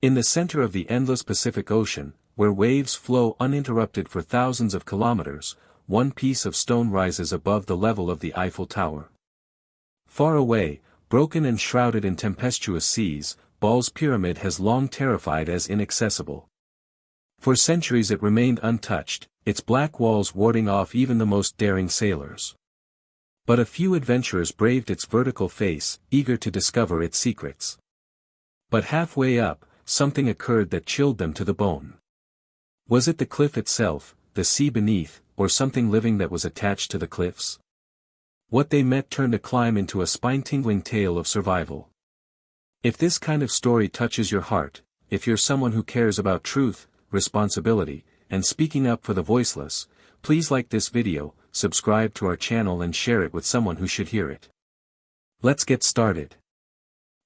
In the center of the endless Pacific Ocean, where waves flow uninterrupted for thousands of kilometers, one piece of stone rises above the level of the Eiffel Tower. Far away, broken and shrouded in tempestuous seas, Baal's pyramid has long terrified as inaccessible. For centuries it remained untouched, its black walls warding off even the most daring sailors. But a few adventurers braved its vertical face, eager to discover its secrets. But halfway up, something occurred that chilled them to the bone. Was it the cliff itself, the sea beneath, or something living that was attached to the cliffs? What they met turned a climb into a spine-tingling tale of survival. If this kind of story touches your heart, if you're someone who cares about truth, responsibility, and speaking up for the voiceless, please like this video, subscribe to our channel and share it with someone who should hear it. Let's get started.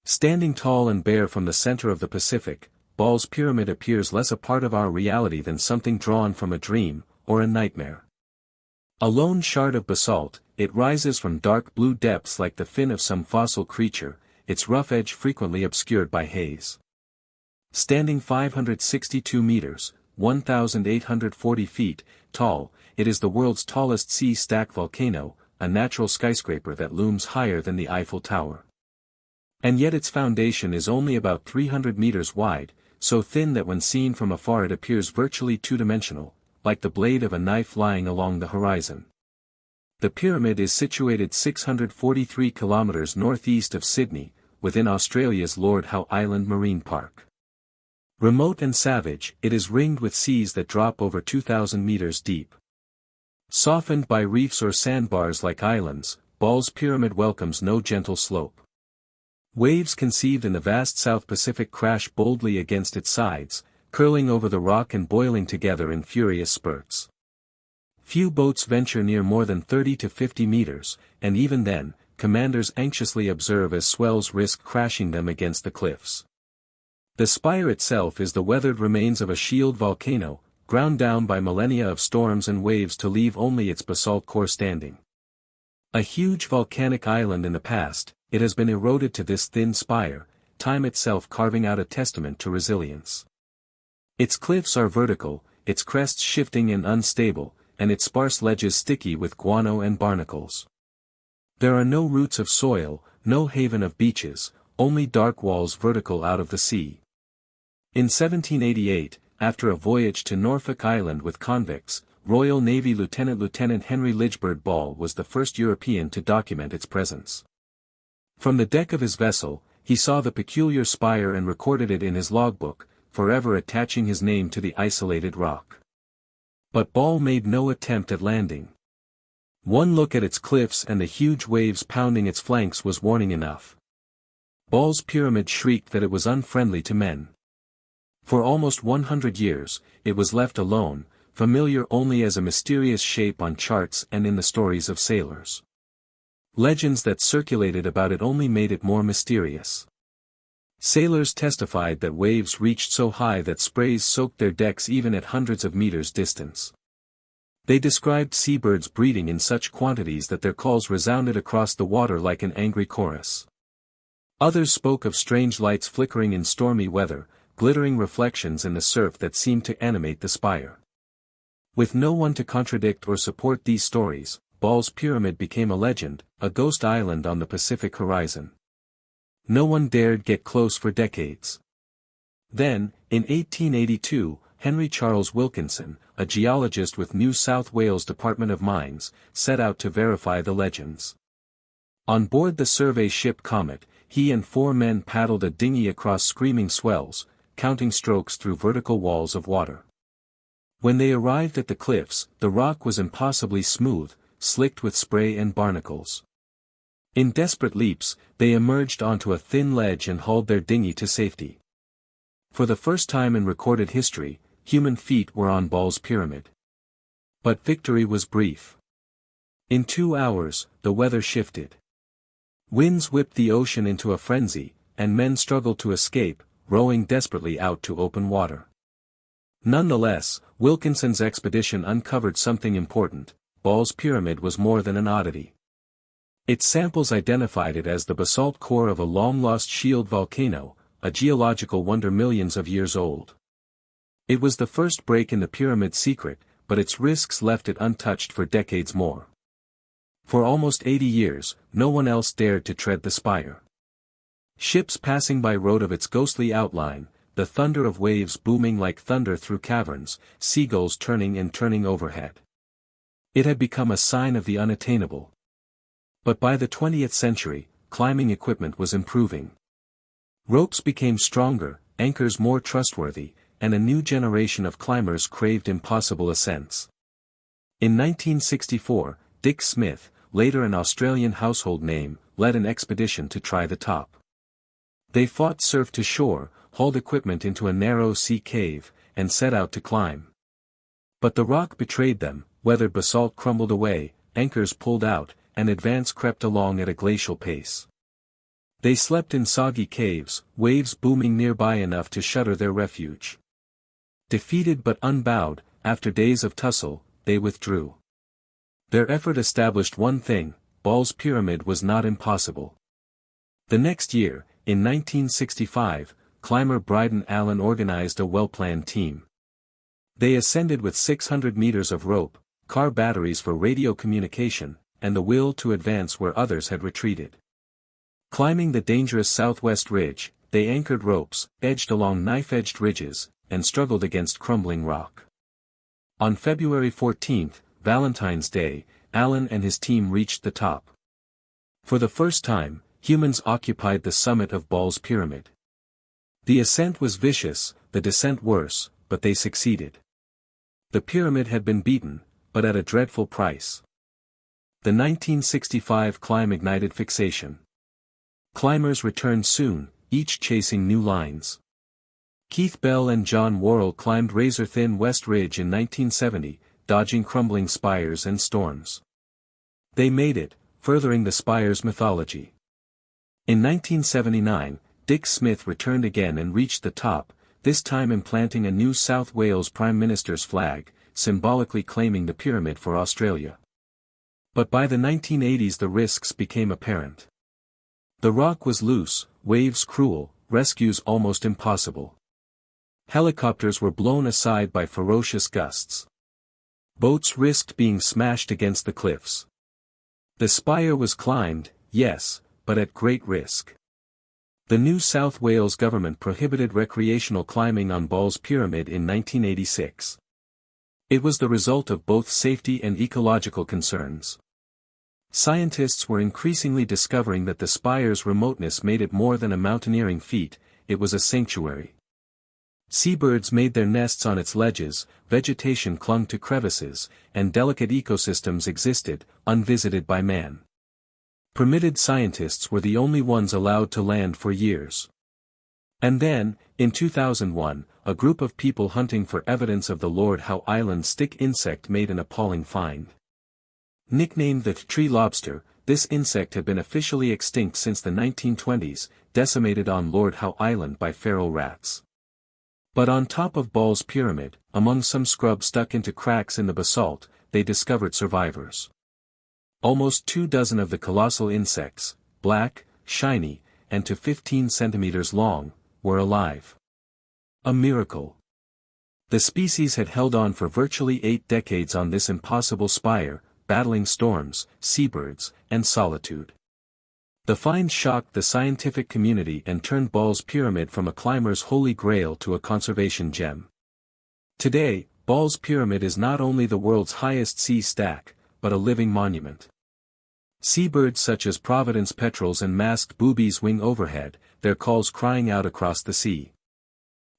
Standing tall and bare from the center of the Pacific, Baal's pyramid appears less a part of our reality than something drawn from a dream, or a nightmare. A lone shard of basalt, it rises from dark blue depths like the fin of some fossil creature, its rough edge frequently obscured by haze. Standing 562 meters, 1,840 feet, tall, it is the world's tallest sea-stack volcano, a natural skyscraper that looms higher than the Eiffel Tower. And yet its foundation is only about 300 meters wide, so thin that when seen from afar it appears virtually two-dimensional, like the blade of a knife lying along the horizon. The pyramid is situated 643 kilometers northeast of Sydney, within Australia's Lord Howe Island Marine Park. Remote and savage, it is ringed with seas that drop over 2,000 meters deep. Softened by reefs or sandbars like islands, Baal's pyramid welcomes no gentle slope. Waves conceived in the vast South Pacific crash boldly against its sides, curling over the rock and boiling together in furious spurts. Few boats venture near more than 30 to 50 meters, and even then, commanders anxiously observe as swells risk crashing them against the cliffs. The Spire itself is the weathered remains of a shield volcano, ground down by millennia of storms and waves to leave only its basalt core standing. A huge volcanic island in the past, it has been eroded to this thin spire, time itself carving out a testament to resilience. Its cliffs are vertical, its crests shifting and unstable, and its sparse ledges sticky with guano and barnacles. There are no roots of soil, no haven of beaches, only dark walls vertical out of the sea. In 1788, after a voyage to Norfolk Island with convicts, Royal Navy Lieutenant Henry Lichbird Ball was the first European to document its presence. From the deck of his vessel, he saw the peculiar spire and recorded it in his logbook, forever attaching his name to the isolated rock. But Ball made no attempt at landing. One look at its cliffs and the huge waves pounding its flanks was warning enough. Ball's pyramid shrieked that it was unfriendly to men. For almost 100 years, it was left alone, familiar only as a mysterious shape on charts and in the stories of sailors. Legends that circulated about it only made it more mysterious. Sailors testified that waves reached so high that sprays soaked their decks even at hundreds of meters distance. They described seabirds breeding in such quantities that their calls resounded across the water like an angry chorus. Others spoke of strange lights flickering in stormy weather, glittering reflections in the surf that seemed to animate the spire. With no one to contradict or support these stories, Baal's pyramid became a legend, a ghost island on the Pacific horizon. No one dared get close for decades. Then, in 1882, Henry Charles Wilkinson, a geologist with New South Wales Department of Mines, set out to verify the legends. On board the survey ship Comet, he and 4 men paddled a dinghy across screaming swells, counting strokes through vertical walls of water. When they arrived at the cliffs, the rock was impossibly smooth, slicked with spray and barnacles. In desperate leaps, they emerged onto a thin ledge and hauled their dinghy to safety. For the first time in recorded history, human feet were on Baal's pyramid. But victory was brief. In 2 hours, the weather shifted. Winds whipped the ocean into a frenzy, and men struggled to escape, rowing desperately out to open water. Nonetheless, Wilkinson's expedition uncovered something important: Baal's pyramid was more than an oddity. Its samples identified it as the basalt core of a long-lost shield volcano, a geological wonder millions of years old. It was the first break in the pyramid's secret, but its risks left it untouched for decades more. For almost 80 years, no one else dared to tread the spire. Ships passing by wrote of its ghostly outline, the thunder of waves booming like thunder through caverns, seagulls turning and turning overhead. It had become a sign of the unattainable. But by the 20th century, climbing equipment was improving. Ropes became stronger, anchors more trustworthy, and a new generation of climbers craved impossible ascents. In 1964, Dick Smith, later an Australian household name, led an expedition to try the top. They fought surf to shore, hauled equipment into a narrow sea cave, and set out to climb. But the rock betrayed them, weathered basalt crumbled away, anchors pulled out, and advance crept along at a glacial pace. They slept in soggy caves, waves booming nearby enough to shutter their refuge. Defeated but unbowed, after days of tussle, they withdrew. Their effort established one thing: Ball's Pyramid was not impossible. The next year, in 1965, climber Bryden Allen organized a well-planned team. They ascended with 600 meters of rope, car batteries for radio communication, and the will to advance where others had retreated. Climbing the dangerous southwest ridge, they anchored ropes, edged along knife-edged ridges, and struggled against crumbling rock. On February 14, Valentine's Day, Allen and his team reached the top. For the first time, humans occupied the summit of Ball's Pyramid. The ascent was vicious, the descent worse, but they succeeded. The pyramid had been beaten, but at a dreadful price. The 1965 climb ignited fixation. Climbers returned soon, each chasing new lines. Keith Bell and John Worrell climbed razor-thin West Ridge in 1970, dodging crumbling spires and storms. They made it, furthering the spire's mythology. In 1979, Dick Smith returned again and reached the top, this time implanting a new South Wales Prime Minister's flag, symbolically claiming the pyramid for Australia. But by the 1980s the risks became apparent. The rock was loose, waves cruel, rescues almost impossible. Helicopters were blown aside by ferocious gusts. Boats risked being smashed against the cliffs. The spire was climbed, yes, but at great risk. The New South Wales government prohibited recreational climbing on Ball's Pyramid in 1986. It was the result of both safety and ecological concerns. Scientists were increasingly discovering that the spire's remoteness made it more than a mountaineering feat, it was a sanctuary. Seabirds made their nests on its ledges, vegetation clung to crevices, and delicate ecosystems existed, unvisited by man. Permitted scientists were the only ones allowed to land for years. And then, in 2001, a group of people hunting for evidence of the Lord Howe Island stick insect made an appalling find. Nicknamed the tree lobster, this insect had been officially extinct since the 1920s, decimated on Lord Howe Island by feral rats. But on top of Ball's Pyramid, among some scrub stuck into cracks in the basalt, they discovered survivors. Almost 24 of the colossal insects, black, shiny, and to 15 centimeters long, were alive. A miracle. The species had held on for virtually 8 decades on this impossible spire, battling storms, seabirds, and solitude. The find shocked the scientific community and turned Ball's Pyramid from a climber's holy grail to a conservation gem. Today, Ball's Pyramid is not only the world's highest sea stack, but a living monument. Seabirds such as Providence petrels and masked boobies wing overhead, their calls crying out across the sea.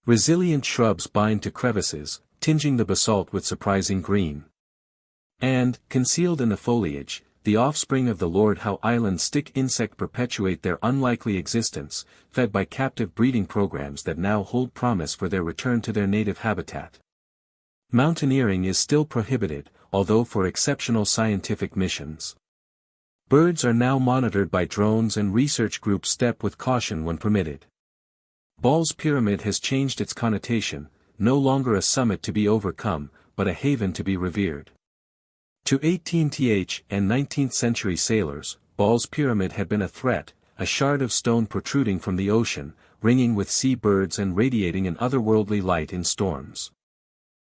Resilient shrubs bind to crevices, tinging the basalt with surprising green. And, concealed in the foliage, the offspring of the Lord Howe Island stick insect perpetuate their unlikely existence, fed by captive breeding programs that now hold promise for their return to their native habitat. Mountaineering is still prohibited, although for exceptional scientific missions. Birds are now monitored by drones and research groups step with caution when permitted. Ball's Pyramid has changed its connotation, no longer a summit to be overcome, but a haven to be revered. To 18th and 19th century sailors, Ball's Pyramid had been a threat, a shard of stone protruding from the ocean, ringing with sea birds and radiating an otherworldly light in storms.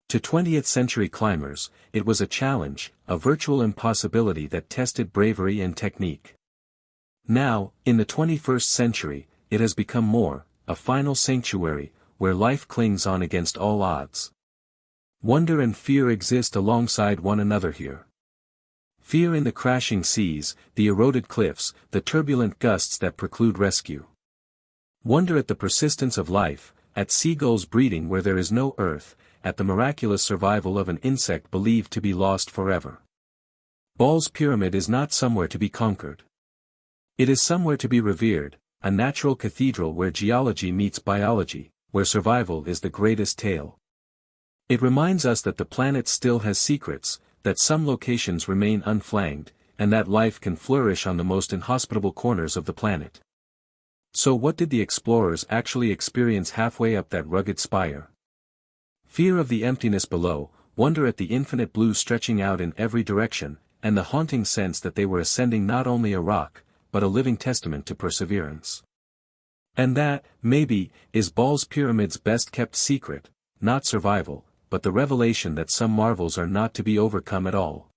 To 20th-century climbers, it was a challenge, a virtual impossibility that tested bravery and technique. Now, in the 21st century, it has become more, a final sanctuary, where life clings on against all odds. Wonder and fear exist alongside one another here. Fear in the crashing seas, the eroded cliffs, the turbulent gusts that preclude rescue. Wonder at the persistence of life, at seagulls breeding where there is no earth, at the miraculous survival of an insect believed to be lost forever. Baal's pyramid is not somewhere to be conquered. It is somewhere to be revered, a natural cathedral where geology meets biology, where survival is the greatest tale. It reminds us that the planet still has secrets, that some locations remain unflagged, and that life can flourish on the most inhospitable corners of the planet. So what did the explorers actually experience halfway up that rugged spire? Fear of the emptiness below, wonder at the infinite blue stretching out in every direction, and the haunting sense that they were ascending not only a rock, but a living testament to perseverance. And that, maybe, is Baal's pyramid's best-kept secret, not survival, but the revelation that some marvels are not to be overcome at all.